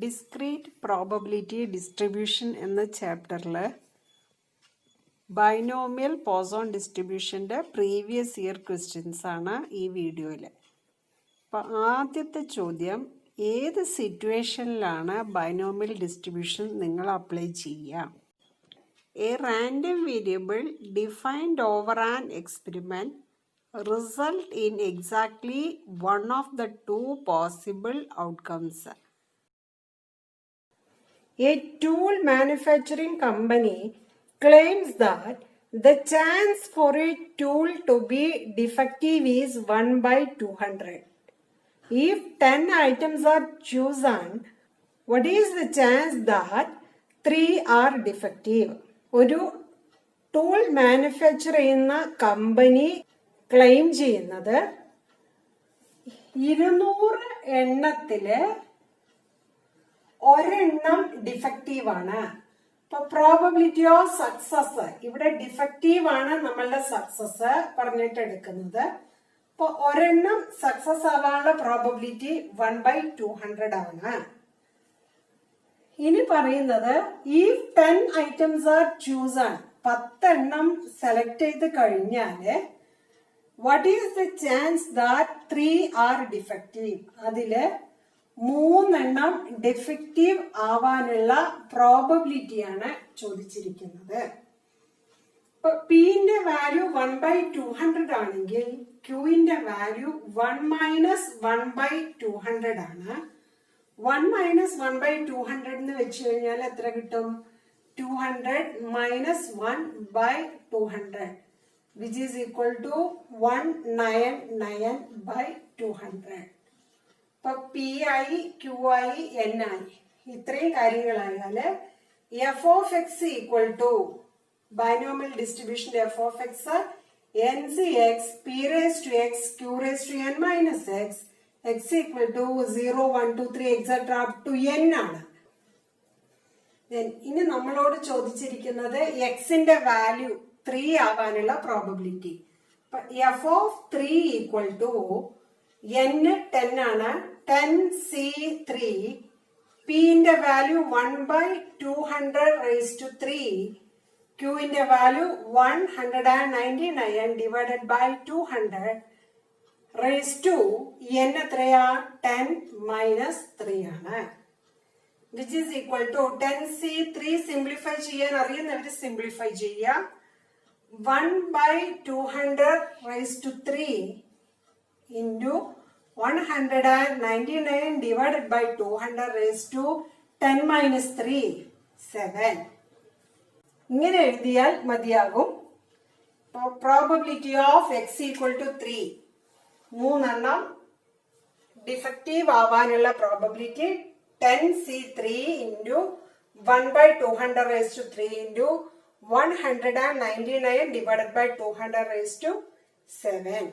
Discrete probability distribution എന്ന ചാപ്റ്ററിൽ binomial Poisson ഡിസ്ട്രിബ്യൂഷൻ്റെ പ്രീവിയസ് ഇയർ ക്വസ്റ്റ്യൻസ് ആണ് ഈ വീഡിയോയിൽ. അപ്പോൾ ആദ്യത്തെ ചോദ്യം, ഏത് സിറ്റുവേഷനിലാണ് ബൈനോമിയൽ ഡിസ്ട്രിബ്യൂഷൻ നിങ്ങൾ അപ്ലൈ ചെയ്യുക? A random variable defined over an experiment result in exactly one of the two possible outcomes. A tool manufacturing company claims that the chance for a tool to be defective is 1 by 200. If 10 items are chosen, what is the chance that 3 are defective? ഒരു tool manufacture ചെയ്യുന്ന company claim ചെയ്യുന്നത് 200 എണ്ണത്തില് ഒരെണ്ണം defective ആണ്. ഇപ്പൊ probability of success, ഇവിടെ defective ആണ് നമ്മളുടെ success പറഞ്ഞിട്ട് എടുക്കുന്നത്. അപ്പൊ ഒരെണ്ണം സക്സസ് ആവാനുള്ള പ്രോബബിലിറ്റി 1 by 200 ആണ്. ഇനി പറയുന്നത് if 10 items are chosen, 10 എണ്ണം സെലക്ട് ചെയ്ത് കഴിഞ്ഞാല് what is the chance that 3 are defective? അതില് 3 എണ്ണം ഡിഫക്റ്റീവ് ആവാനുള്ള പ്രോബബിലിറ്റിയാണ് ചോദിച്ചിരിക്കുന്നത്. ഇപ്പൊ പിന്റെ വാല്യൂ 1 by 200 ആണെങ്കിൽ ക്യൂവിന്റെ വാല്യൂ 1 minus 1 by 200 ആണ്. 1 minus 1 by 200 എന്ന് വെച്ച് കഴിഞ്ഞാൽ എത്ര കിട്ടും? 200 minus 1 by 200, which is equal to 199 by 200. ഇപ്പൊ പി ആയി, ക്യൂ ആയി, എൻ ആയി, ഇത്രയും കാര്യങ്ങളായാല് f of x equal to binomial distribution f of x n c x p raise to x q raise to n minus x x equal to 0 1 2 3 etcetera up to n ആണ്. ഇനി നമ്മളോട് ചോദിച്ചിരിക്കുന്നത് എക്സിന്റെ value 3 ആവാനുള്ള probability. അപ്പൊ f of 3 equal to n 10 ആണ്, 10c3, പിന്റെ value 1 by 200 raised to 3, ക്യൂവിന്റെ value 199 divided by 200 raised to n എത്രയാ? 10 minus 3 ആണ്, which is equal to 10c3 simplify ചെയ്യാൻ അറിയുന്നവര് സിംപ്ലിഫൈ ചെയ്യുക. 1 by 200 raised to 3 into 199 divided by 200 raised to 10 minus 3, 7. ഇങ്ങനെ എഴുതിയാൽ മതിയാകും. Probability of x equal to 3, 3 എണ്ണം defective ആവാനുള്ള probability 10c3 into 1 by 200 raised to 3 into 199 divided by 200 raised to 7.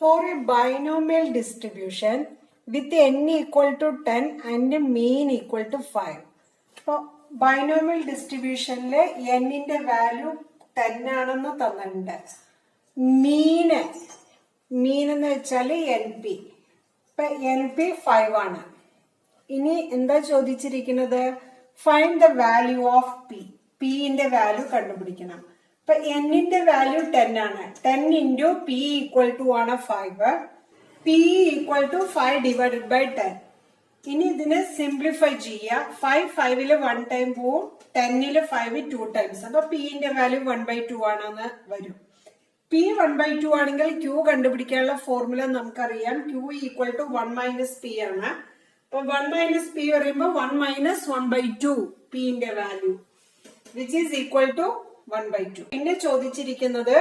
For a binomial distribution with n equal to 10 and mean equal to 5. So, binomial distribution le n ന്റെ value 10 ആണെന്ന് തന്നിട്ടുണ്ട്. മീൻ എന്ന് വെച്ചാല് NP. ഇപ്പൊ NP 5 ആണ്. ഇനി എന്താ ചോദിച്ചിരിക്കുന്നത്? Find the value of P. പിന്റെ വാല്യൂ കണ്ടുപിടിക്കണം. ഇപ്പൊ എന്നിന്റെ വാല്യൂ 10 ആണ്. 10 into p ഈക്വൽ ടു ആണ് 5. p equal to 5 divided by 10. ഇനി ഇതിനെ സിംപ്ലിഫൈ ചെയ്യുക. 5 1 ടൈം പോവും, 10 5 2 ടൈംസ്. അപ്പൊ പിന്റെ വാല്യൂ 1 by 2 ആണെന്ന് വരും. p 1 by 2 ആണെങ്കിൽ q കണ്ടുപിടിക്കാനുള്ള ഫോർമുല നമുക്കറിയാം. q equal to 1 minus p ആണ്. അപ്പൊ 1 minus p പറയുമ്പോ 1 minus 1 by 2 പിന്റെ value, which is equal to 1 by 2. പിന്നെ ചോദിച്ചിരിക്കുന്നത്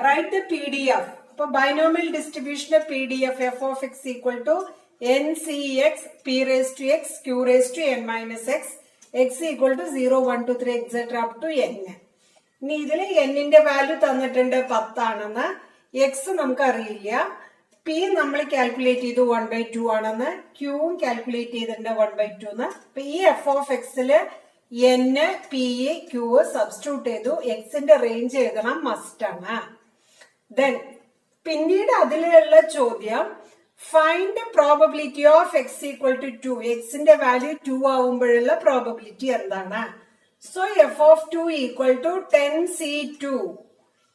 റൈറ്റ് ദ PDF. അപ്പൊ ബൈനോമിയൽ ഡിസ്ട്രിബ്യൂഷന്റെ PDF f of x equal to n c x p raise to x q raise to n minus x x equal to 0 1 2 3 etcetera up to n. ഇനി ഇതില് എന്നിന്റെ value തന്നിട്ടുണ്ട് 10 ആണെന്ന്, X നമുക്ക് അറിയില്ല, P നമ്മൾ കാൽക്കുലേറ്റ് ചെയ്തു 1 by 2 ആണെന്ന്, ക്യൂവും കാൽക്കുലേറ്റ് ചെയ്തിട്ടുണ്ട് 1 by 2 എന്ന്. അപ്പൊ ഈ എഫ് ഓഫ് എക്സില് എൻ പി ക്യൂ സബ്സ്റ്റിറ്റ്യൂട്ട് ചെയ്തു. എക്സിന്റെ റേഞ്ച് എഴുതണം, മസ്റ്റ് ആണ്. ദെൻ പിന്നീട് അതിലുള്ള ചോദ്യം Find the probability of x equal to 2. X ന്റെ വാല്യൂ 2 ആവുമ്പോഴുള്ള പ്രോബബിലിറ്റി എന്താണ്? So f of 2 equal to 10c2.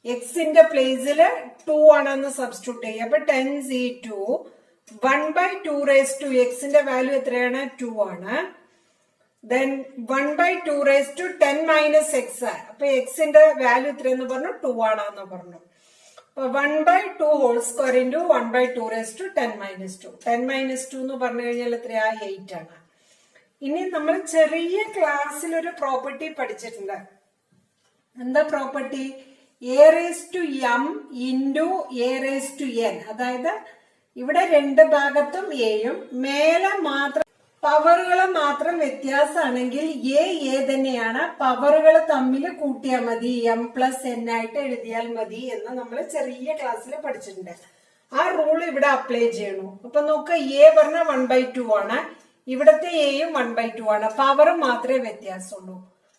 x ന്റെ പ്ലേസിൽ 2 ആണെന്ന് സബ്സ്റ്റിറ്റ്യൂട്ട് ചെയ്യുക. അപ്പൊ 10c2 1/2 raised to x ന്റെ വാല്യൂ എത്രയാണ്? 2 ആണ്. Then 1/2 raised to 10 minus x. അപ്പൊ x ന്റെ വാല്യൂ എത്രയെന്ന് പറഞ്ഞു? 2 ആണെന്ന് പറഞ്ഞു. അപ്പൊ 1/2 whole square into 1/2 raised to 10 minus 2. 10 minus 2 എന്ന് പറഞ്ഞു കഴിഞ്ഞാൽ എത്രയാ? 8 ആണ്. ഇനി നമ്മൾ ചെറിയ ക്ലാസ്സിൽ ഒരു പ്രോപ്പർട്ടി പഠിച്ചിട്ടുണ്ട്. എന്താ property? a raised to m into a raised to n. അതായത് ഇവിടെ രണ്ട് ഭാഗത്തും എയും മേലെ മാത്രം പവറുകൾ മാത്രം വ്യത്യാസമാണെങ്കിൽ എ തന്നെയാണ്. പവറുകൾ തമ്മിൽ കൂട്ടിയാൽ മതി, എം പ്ലസ് എൻ ആയിട്ട് എഴുതിയാൽ മതി എന്ന് നമ്മൾ ചെറിയ ക്ലാസ്സിൽ പഠിച്ചിട്ടുണ്ട്. ആ റൂൾ ഇവിടെ അപ്ലൈ ചെയ്യണു. അപ്പൊ നോക്ക്, എ പറഞ്ഞ 1/2 ആണ്, ഇവിടത്തെ എയും 1/2 ആണ്, പവർ മാത്രമേ വ്യത്യാസമുള്ളൂ.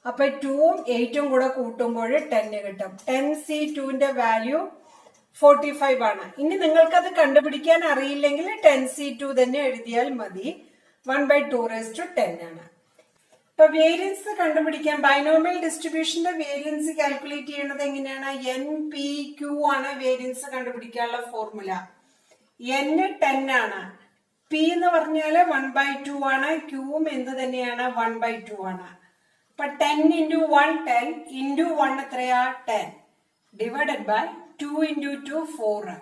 അപ്പൊ 2ഉം 8ഉം കൂടെ കൂട്ടുമ്പോൾ 10 കിട്ടും. 10c2ന്റെ വാല്യൂ 45 ആണ്. ഇനി നിങ്ങൾക്കത് കണ്ടുപിടിക്കാൻ അറിയില്ലെങ്കിൽ 10c2 തന്നെ എഴുതിയാൽ മതി. 1/2 raised to 10 ആണ്. ഇപ്പൊ വേരിയൻസ് കണ്ടുപിടിക്കാൻ ബൈനോമിയൽ ഡിസ്ട്രിബ്യൂഷന്റെ വേരിയൻസ് കാൽക്കുലേറ്റ് ചെയ്യുന്നത് എങ്ങനെയാണ്? NPQ ആണ് വേരിയൻസ് കണ്ടുപിടിക്കാനുള്ള ഫോർമുല. n 10 ആണ്, p എന്ന് പറഞ്ഞാല് 1/2 ആണ്, ക്യൂവും എന്ത് തന്നെയാണ്? 1/2 ആണ്. അപ്പൊ 10 into 1 10 into 1 എത്രയാ? 10 ഡിവൈഡഡ് ബൈ 2 into 2 4.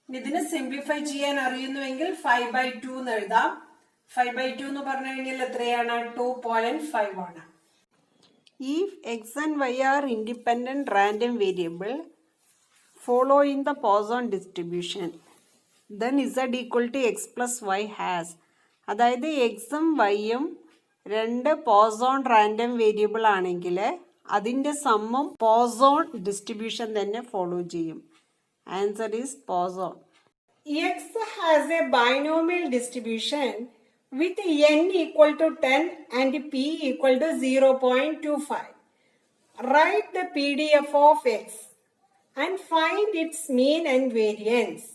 ഇതിന് സിംപ്ലിഫൈ ചെയ്യാൻ അറിയുന്നുവെങ്കിൽ 5/2 എന്ന് എഴുതാം. 5/2 എന്ന് പറഞ്ഞു കഴിഞ്ഞാൽ എത്രയാണ്? 2.5 ആണ്. If x and y are independent random variable following the Poisson distribution, then z equal to x plus y has. അതായത് എക്സും വൈയും രണ്ട് പോസോൺ റാൻഡം വേരിയബിൾ ആണെങ്കിൽ അതിന്റെ സമ്മും പോസോൺ ഡിസ്ട്രിബ്യൂഷൻ തന്നെ ഫോളോ ചെയ്യും. Answer is Poisson. X has A binomial distribution with n equal to 10 and p equal to 0.25. Write the PDF of x and find its mean and variance.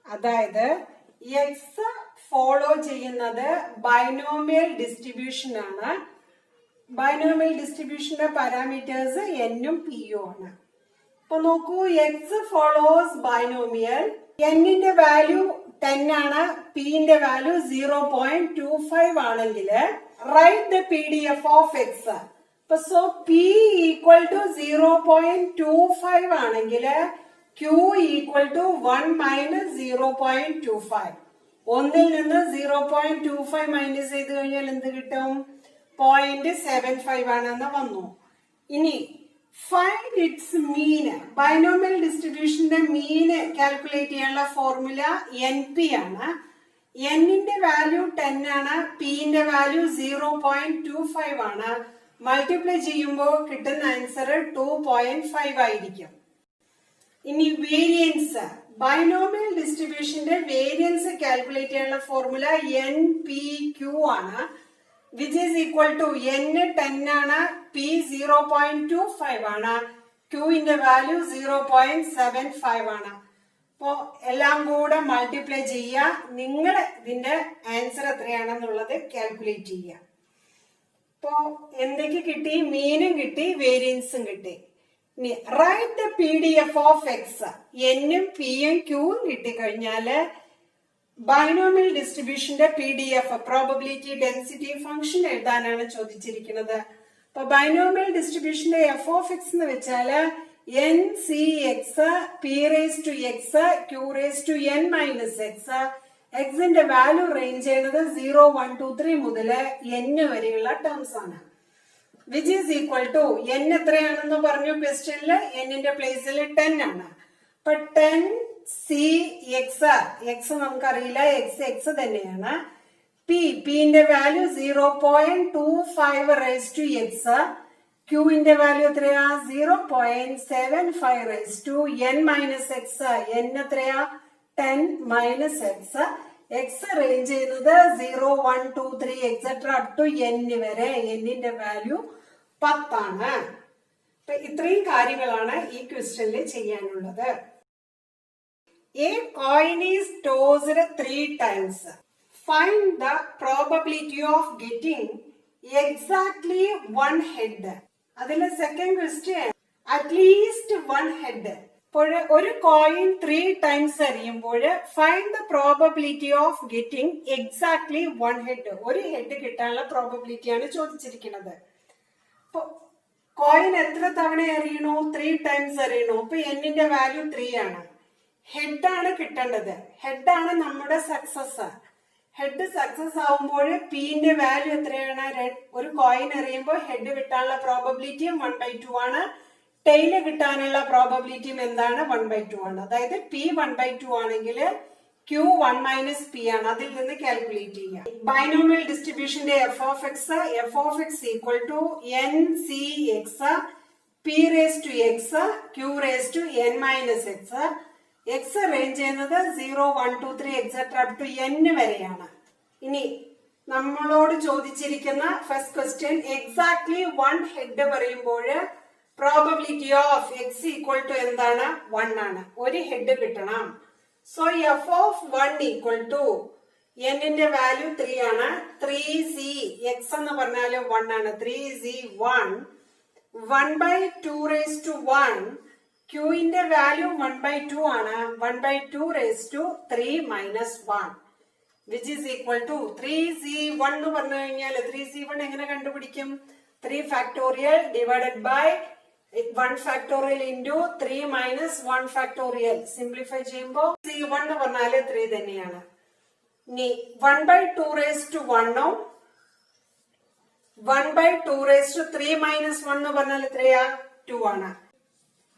അതായത് x follow ചെയ്യുന്നത് binomial distribution ആണ്. Binomial ഡിസ്ട്രിബ്യൂഷന്റെ parameters എന്നും പിയും ആണ്. അപ്പൊ നോക്കൂ, x follows binomial. എന്നിന്റെ വാല്യൂ 10 ആണ്, പിന്റെ വാല്യൂ 0.25 ആണെങ്കിൽ write the PDF of x. So p equal to 0.25 ആണെങ്കിൽ ക്യൂ ഈക്വൽ ടു 1 മൈനസ് 0.25. ഒന്നിൽ നിന്ന് 0.25 മൈനസ് ചെയ്ത് കഴിഞ്ഞാൽ എന്ത് കിട്ടും? 0.75 ആണെന്ന് വന്നു. ഇനി ഫൈൻഡ് ഇറ്റ്സ് മീൻ. ബൈനോമിയൽ ഡിസ്ട്രിബ്യൂഷന്റെ മീന് കാൽക്കുലേറ്റ് ചെയ്യാനുള്ള ഫോർമുല NP ആണ്. എന്നിന്റെ വാല്യൂ 10 ആണ്, പിന്റെ വാല്യൂ 0.25 ആണ്. മൾട്ടിപ്ലൈ ചെയ്യുമ്പോൾ കിട്ടുന്ന ആൻസർ 2.5 ആയിരിക്കും. ഇനി വേരിയൻസ്. ബൈനോമിയൽ ഡിസ്ട്രിബ്യൂഷന്റെ വേരിയൻസ് കാൽക്കുലേറ്റ് ചെയ്യാനുള്ള ഫോർമുല NPQ ആണ്. which is equal to n 10 ആണ്, p 0.25 ആണ്, q ന്റെ വാല്യൂ 0.75 ആണ്. അപ്പോ എല്ലാം കൂടെ മൾട്ടിപ്ലൈ ചെയ്യുക. നിങ്ങൾ ഇതിന്റെ ആൻസർ എത്രയാണെന്നുള്ളത് കാൽക്കുലേറ്റ് ചെയ്യുക. അപ്പോ എന്തൊക്കെ കിട്ടി? മീനും കിട്ടി, വേരിയൻസും കിട്ടി. ഇനി write the PDF of x. എന്നും പിയും ക്യൂവും കിട്ടിക്കഴിഞ്ഞാല് ബൈനോമിയൽ ഡിസ്ട്രിബ്യൂഷന്റെ PDF പ്രോബബിലിറ്റി ഡെൻസിറ്റി ഫംഗ്ഷൻ എഴുതാനാണ് ചോദിച്ചിരിക്കുന്നത്. അപ്പൊ ബൈനോമിയൽ ഡിസ്ട്രിബ്യൂഷന്റെ f ഓഫ് എക്സ് എന്ന് വെച്ചാല് NCX p raise to x q raise to n minus x. എക്സിന്റെ വാല്യൂ റേഞ്ച് ചെയ്യുന്നത് 0, 1, 2, 3 മുതൽ n വരെയുള്ള ടേംസ് ആണ്. Which is equal to n എത്രയാണെന്ന് പറഞ്ഞു ക്വസ്റ്റ്യനില്. എന്നിന്റെ പ്ലേസിൽ 10 ആണ്. അപ്പൊ 10 CX, എക്സ് നമുക്കറിയില്ല, എക്സ് തന്നെയാണ്. പിന്റെ വാല്യൂ 0.25 റേസ് ടു എക്സ്. ക്യൂവിന്റെ വാല്യൂ എത്രയാ? 0.75 raise to n minus x. n എത്രയാ? 10 മൈനസ് എക്സ്. എക്സ് റേഞ്ച് ചെയ്യുന്നത് 0, 1, 2, 3 എക്സെട്ര അപ് ടു n വരെ. എന്നിന്റെ വാല്യൂ 10 ആണ്. ഇത്രയും കാര്യങ്ങളാണ് ഈ ക്വസ്റ്റ്യനിൽ ചെയ്യാനുള്ളത്. A coin is tossed 3 times. Find the probability of getting exactly one head. അതിലെ second question at least one head. അപ്പോൾ ഒരു കോയിൻ 3 ടൈംസ് എറിയുമ്പോൾ find the probability of getting exactly one head. ഒരു ഹെഡ് കിട്ടാനുള്ള പ്രോബബിലിറ്റിയാണ് ചോദിച്ചിരിക്കുന്നത്. അപ്പൊ കോയിൻ എത്ര തവണ എറിയണു? 3 ടൈംസ് എറിയണു. അപ്പൊ എന്നിന്റെ വാല്യൂ 3 ആണ്. ഹെഡാണ് കിട്ടേണ്ടത്. ഹെഡാണ് നമ്മുടെ സക്സസ്. ഹെഡ് സക്സസ് ആവുമ്പോൾ പിന്റെ വാല്യൂ എത്രയാണ്? ഒരു കോയിൻ എറിയുമ്പോൾ ഹെഡ് കിട്ടാനുള്ള പ്രോബബിലിറ്റിയും 1/2 ആണ്. ടെയില് കിട്ടാനുള്ള പ്രോബബിലിറ്റിയും എന്താണ്? 1/2 ആണ്. അതായത് പി 1/2 ആണെങ്കിൽ ക്യൂ 1 - പി ആണ്. അതിൽ നിന്ന് കാൽക്കുലേറ്റ് ചെയ്യാം. ബൈനോമിയൽ ഡിസ്ട്രിബ്യൂഷന്റെ f of x equal to n c x p raise to x q raise to n minus x. X range ചെയ്യുന്നത് 0, 1, 2, 3 എക്സെട്ര അപ് ടു n വരെയാണ്. ഇനി നമ്മളോട് ചോദിച്ചിരിക്കുന്ന first question exactly one head പറയുമ്പോൾ probability of x equal to എന്താണ്? 1 ആണ്. ഒരു head കിട്ടണം. So f of 1 equal to എന്നിന്റെ വാല്യൂ 3 ആണ്. 3c എക്സ് എന്ന് പറഞ്ഞാല് 1 ആണ്. 3c 1/2 raise to 1. ക്യൂവിന്റെ വാല്യൂ 1/2 ആണ്. 1/2 raise to 3 minus 1 which is equal to 3c1 എന്ന് പറഞ്ഞു കഴിഞ്ഞാൽ 3c1 എങ്ങനെ കണ്ടുപിടിക്കും? 3 factorial divided by 1 factorial into 3 minus 1 factorial. Simplify ചെയ്യുമ്പോൾ c1 എന്ന് പറഞ്ഞാല് 3 തന്നെയാണ്. ഇനി 1/2 റേസ് ടു 1 ഉം 1/2 റേസ് ടു 3 മൈനസ് 1 എന്ന് പറഞ്ഞാൽ എത്രയാ? 2 ആണ്.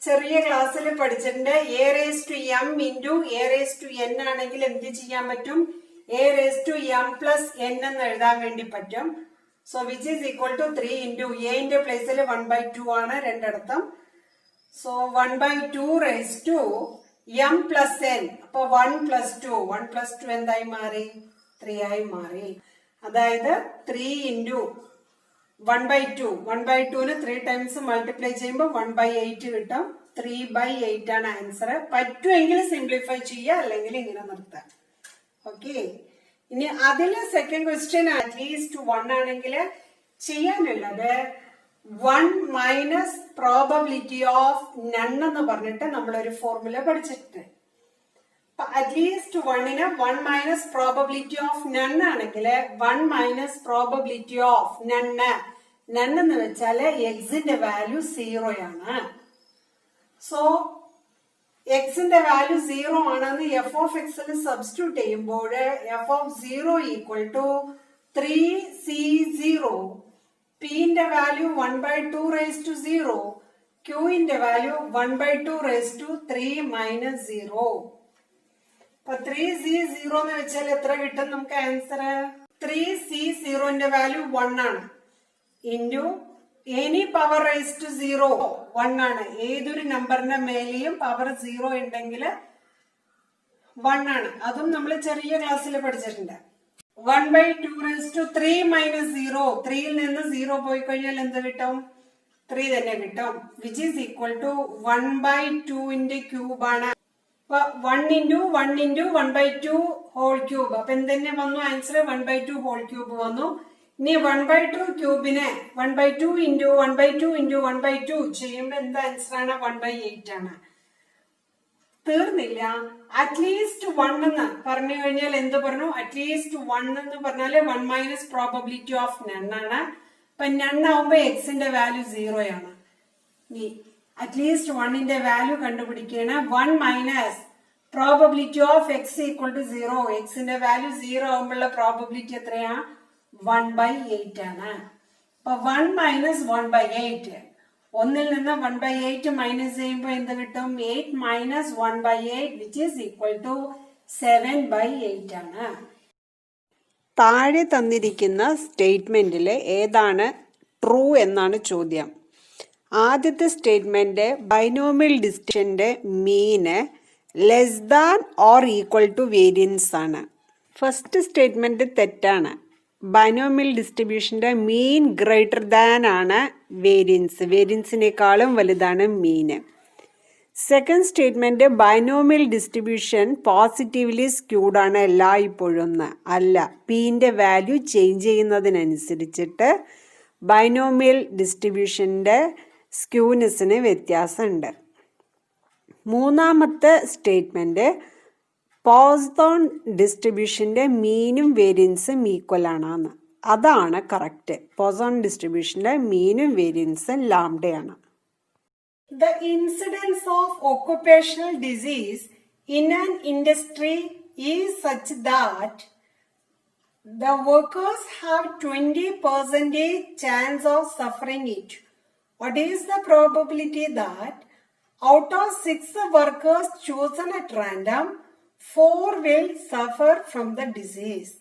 ചെറിയ ക്ലാസ്സിൽ പഠിച്ചിട്ടുണ്ട്. A raise to m into a raise to n ആണെങ്കിൽ എന്ത് ചെയ്യാൻ പറ്റും? A raise to m plus n എന്ന് എഴുതാൻ വേണ്ടി പറ്റും. So which is equal to 3 into എന്റെ പ്ലേസിൽ 1/2 ആണ് രണ്ടിടത്തും. So 1/2 raise to m plus n. അപ്പൊ 1 + 2 എന്തായി മാറി? 3 ആയി മാറി. അതായത് 3 ഇൻറ്റു 1/2ന് 3 ടൈംസ് മൾട്ടിപ്ലൈ ചെയ്യുമ്പോൾ 1/8 കിട്ടും. 3/8 ആണ് ആൻസർ. പറ്റുമെങ്കിൽ സിംപ്ലിഫൈ ചെയ്യുക, അല്ലെങ്കിൽ ഇങ്ങനെ നിർത്താം. ഓക്കെ. ഇനി അതില് സെക്കൻഡ് ക്വസ്റ്റ്യൻ അറ്റ്ലീസ്റ്റ് 1 ആണെങ്കിൽ ചെയ്യാനുള്ളത് 1 മൈനസ് പ്രോബബിലിറ്റി ഓഫ് നൺ എന്ന് പറഞ്ഞിട്ട് നമ്മളൊരു ഫോർമുല പഠിച്ചിട്ടുണ്ട്. അറ്റ്ലീസ്റ്റ് 1ന് 1 മൈനസ് പ്രോബബിലിറ്റി ഓഫ് നൺ ആണെങ്കിൽ 1 മൈനസ് പ്രോബബിലിറ്റി ഓഫ് നണ്ണ് എന്ന് വെച്ചാല് എക്സിന്റെ വാല്യൂ 0 ആണ്. സോ എക്സിന്റെ വാല്യൂ 0 ആണെന്ന് എഫ് ഓഫ് എക്സിൽ സബ്സ്റ്റിറ്റ്യൂട്ട് ചെയ്യുമ്പോൾ f of 0 equal to 3c0. പിന്റെ വാല്യൂ 1/2 റേസ് ടു 0. ക്യൂവിന്റെ വാല്യൂ 1/2 റേസ് ടു 3 മൈനസ് 0. അപ്പൊ 3c0 എന്ന് വെച്ചാൽ എത്ര കിട്ടും നമുക്ക് ആൻസർ? 3c0ന്റെ വാല്യൂ 1 ആണ്. Into any power raise to 0 1 ആണ്. ഏതൊരു നമ്പറിന്റെ മേലെയും പവർ 0 ഉണ്ടെങ്കിൽ 1 ആണ്. അതും നമ്മൾ ചെറിയ ക്ലാസ്സിൽ പഠിച്ചിട്ടുണ്ട്. 1/2 റേസ് ടു 3 മൈനസ് 0. 3യിൽ നിന്ന് 0 പോയി കഴിഞ്ഞാൽ എന്ത് കിട്ടും? 3 തന്നെ കിട്ടും. വിച്ച് ഈസ് ഈക്വൽ ടു 1/2ന്റെ ക്യൂബ് ആണ്. അപ്പൊ 1 ഇൻറ്റു 1/2 ഹോൾ ക്യൂബ്. അപ്പൊ എന്തെന്നെ വന്നു ആൻസർ? 1/2 ഹോൾ ക്യൂബ് വന്നു. ഇനി 1/2 ക്യൂബിനെ 1/2 ഇൻറ്റു 1/2 ഇൻറ്റു 1/2 ചെയ്യുമ്പോൾ എന്ത് ആൻസർ ആണ്? 1/8 ആണ്. തീർന്നില്ല. അറ്റ്ലീസ്റ്റ് 1 എന്ന് പറഞ്ഞു കഴിഞ്ഞാൽ എന്ത് പറഞ്ഞു? അറ്റ്ലീസ്റ്റ് 1 എന്ന് പറഞ്ഞാല് 1 മൈനസ് പ്രോബബിലിറ്റി ഓഫ് നൺ ആണ്. അപ്പൊ നൺ ആവുമ്പോ എക്സിന്റെ വാല്യൂ 0 ആണ്. അറ്റ്ലീസ്റ്റ് 1ന്റെ വാല്യൂ കണ്ടുപിടിക്കുകയാണ്. 1 minus probability of x equal to 0. എക്സിന്റെ വാല്യൂ 0 ആവുമ്പോഴുള്ള പ്രോബബിലിറ്റി എത്രയാ? 1/8 ആണ്. അപ്പൊ 1 മൈനസ് 1/8. 1ൽ നിന്ന് 1/8 മൈനസ് ചെയ്യുമ്പോൾ എന്ത് കിട്ടും? 8 minus 1/8 which is equal to 7/8 ആണ്. താഴെ തന്നിരിക്കുന്ന സ്റ്റേറ്റ്മെന്റിൽ ഏതാണ് ട്രൂ എന്നാണ് ചോദ്യം. ആദ്യത്തെ സ്റ്റേറ്റ്മെന്റ് ബൈനോമിയൽ ഡിസ്ട്രിബ്യൂഷന്റെ mean less than or equal to variance ആണ്. ഫസ്റ്റ് സ്റ്റേറ്റ്മെന്റ് തെറ്റാണ്. ബൈനോമിയൽ ഡിസ്ട്രിബ്യൂഷന്റെ മീൻ ഗ്രേറ്റർ ദാൻ ആണ് വേരിയൻസ്. വേരിയൻസിനേക്കാളും വലുതാണ് mean. Second statement binomial distribution positively skewed ആണ് എല്ലായ്പ്പോഴും അല്ല. പിൻ്റെ വാല്യൂ ചേഞ്ച് ചെയ്യുന്നതിനനുസരിച്ചിട്ട് ബൈനോമിയൽ ഡിസ്ട്രിബ്യൂഷൻ്റെ സ്ക്യൂനെസ്സിന് വ്യത്യാസമുണ്ട്. മൂന്നാമത്തെ സ്റ്റേറ്റ്മെൻറ്റ് പോസോൺ ഡിസ്ട്രിബ്യൂഷൻ്റെ മീനും വേരിയൻസും ഈക്വൽ ആണെന്ന്. അതാണ് കറക്റ്റ്. പോസോൺ ഡിസ്ട്രിബ്യൂഷൻ്റെ മീനും വേരിയൻസും ലാംഡയാണ്. The incidence of occupational disease in an industry is such that the workers have 20% chance of suffering it. What is the probability that out of 6 workers chosen at random, 4 will suffer from the disease?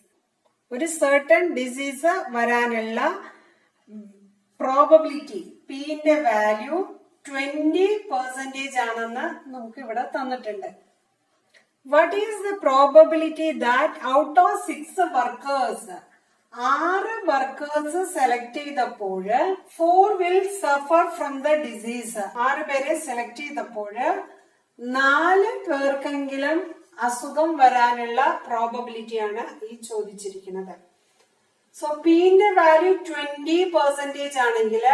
ഒരു certain disease വരാനുള്ള probability പിന്റെ value 20% ആണെന്ന് നമുക്ക് ഇവിടെ തന്നിട്ടുണ്ട്. What is the probability that out of 6 workers 6 workers select ചെയ്തപ്പോൾ 4 will suffer from the disease. 6 പേരെ select ചെയ്തപ്പോൾ 4 പേർക്കെങ്കിലും അസുഖം വരാനുള്ള പ്രോബബിലിറ്റിയാണ് ഈ ചോദിച്ചിരിക്കുന്നത്. സോ പിന്റെ വാല്യൂ 20% ആണെങ്കിൽ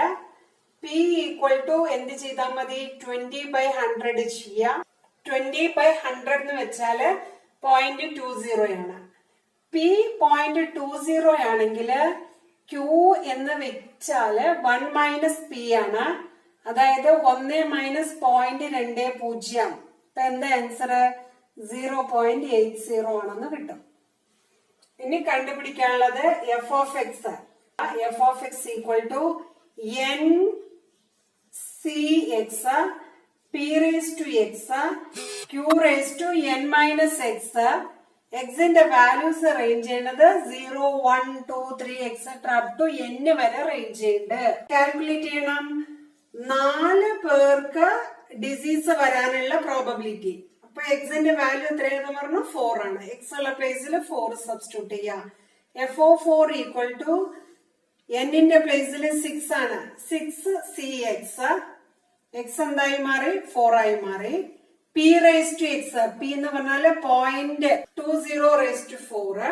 പി ഈക്വൽ ടു എന്ത് ചെയ്താൽ മതി? 20/100 ചെയ്യാം. 20/100 എന്ന് വെച്ചാല് 0.20 ആണ്. പി 0.20 ആണെങ്കിൽ ക്യൂ എന്ന് വെച്ചാല് 1 - പി ആണ്. അതായത് 1 - 0.20. ഇപ്പൊ എന്താ ആൻസർ? 0.80 ആണെന്ന് കിട്ടും. ഇനി കണ്ടുപിടിക്കാനുള്ളത് f of x. F of x equal to n cx p raised to x q raised to n minus x. എക്സിന്റെ വാല്യൂസ് റേഞ്ച് ചെയ്യുന്നത് 0, 1, 2, 3 എക്സെട്ര അപ് ടു n വരെ റേഞ്ച് ചെയ്യുന്നുണ്ട്. കാൽക്കുലേറ്റ് ചെയ്യണം. 4 പേർക്ക് ഡിസീസ് വരാനുള്ള പ്രോബബിലിറ്റി. അപ്പൊ എക്സിന്റെ വാല്യൂ എത്രയാണെന്ന് പറഞ്ഞു? 4 ആണ്. എക്സ് ഉള്ള പ്ലേസിൽ 4 സബ്സ്റ്റിറ്റ്യൂട്ട് ചെയ്യാം. എഫ് ഓ 4 ഈക്വൽ ടു എന്നിന്റെ പ്ലേസിൽ 6 ആണ്. 6 cx. എക്സ് എന്തായി മാറി? 4 ആയി മാറി. P raise to x. P എന്ന് പറഞ്ഞാല് 0.20 റേസ് ടു 4.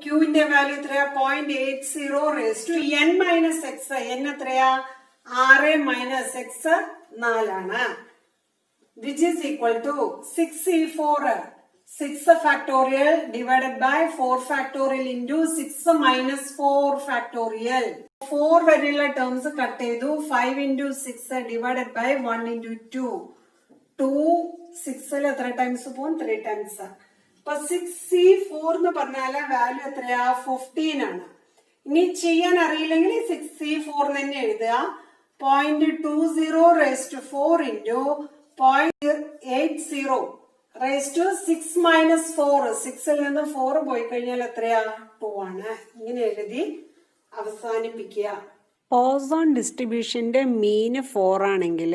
ക്യൂവിന്റെ വാല്യൂ എത്രയാ? 0.80 raise to n minus x. n എത്രയാ? 6 - x 4 ആണ്. Which is equal to 6c4. 6 factorial divided by 4 factorial into 6 minus 4 factorial. 4 വരെയുള്ള ടേംസ് കട്ട് ചെയ്തു. 5 into 6 divided by 1 into 2. 2 6 എത്ര times പോകും? 3 times. അപ്പൊ 6c4 എന്ന് പറഞ്ഞാൽ വാല്യൂ എത്രയാ? 15 ആണ്. ഇനി ചെയ്യാൻ അറിയില്ലെങ്കിൽ 6c4 തന്നെ എഴുതുക. 0.20 raised to 4 into 0.80 raised to 6 minus 4. 6ൽ നിന്ന് 4 പോയി കഴിഞ്ഞാൽ എത്രയാ? 2 ആണ്. ഇങ്ങനെ എഴുതി അവസാനിപ്പിക്കുക. പോസോൺ ഡിസ്ട്രിബ്യൂഷന്റെ മീന് 4 ആണെങ്കിൽ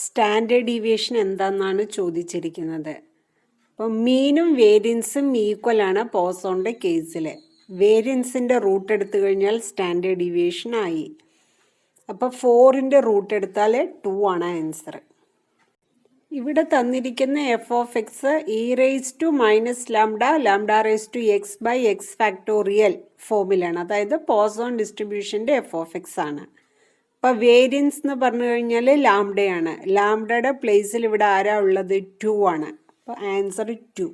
സ്റ്റാൻഡേർഡ് ഡീവിയേഷൻ എന്താണെന്നാണ് ചോദിച്ചിരിക്കുന്നത്. അപ്പം മീനും വേരിയൻസും ഈക്വൽ ആണ് പോസോണിന്റെ കേസിൽ. വേരിയൻസിന്റെ റൂട്ട് എടുത്തു കഴിഞ്ഞാൽ സ്റ്റാൻഡേർഡ് ഡീവിയേഷൻ ആയി. അപ്പോൾ 4ന്റെ റൂട്ട് എടുത്താൽ 2 ആണ് ആൻസർ. ഇവിടെ തന്നിരിക്കുന്ന f of x e raise to minus lambda lambda raise to x by x factorial ഫോമിലാണ്. അതായത് പോസോൺ ഡിസ്ട്രിബ്യൂഷൻ്റെ എഫ് ഓഫ് എക്സ് ആണ്. അപ്പോൾ വേരിയൻസ് എന്ന് പറഞ്ഞു കഴിഞ്ഞാൽ ലാംഡയാണ്. ലാംഡയുടെ പ്ലേസിൽ ഇവിടെ ആരാ ഉള്ളത്? 2 ആണ്. അപ്പോൾ ആൻസർ 2.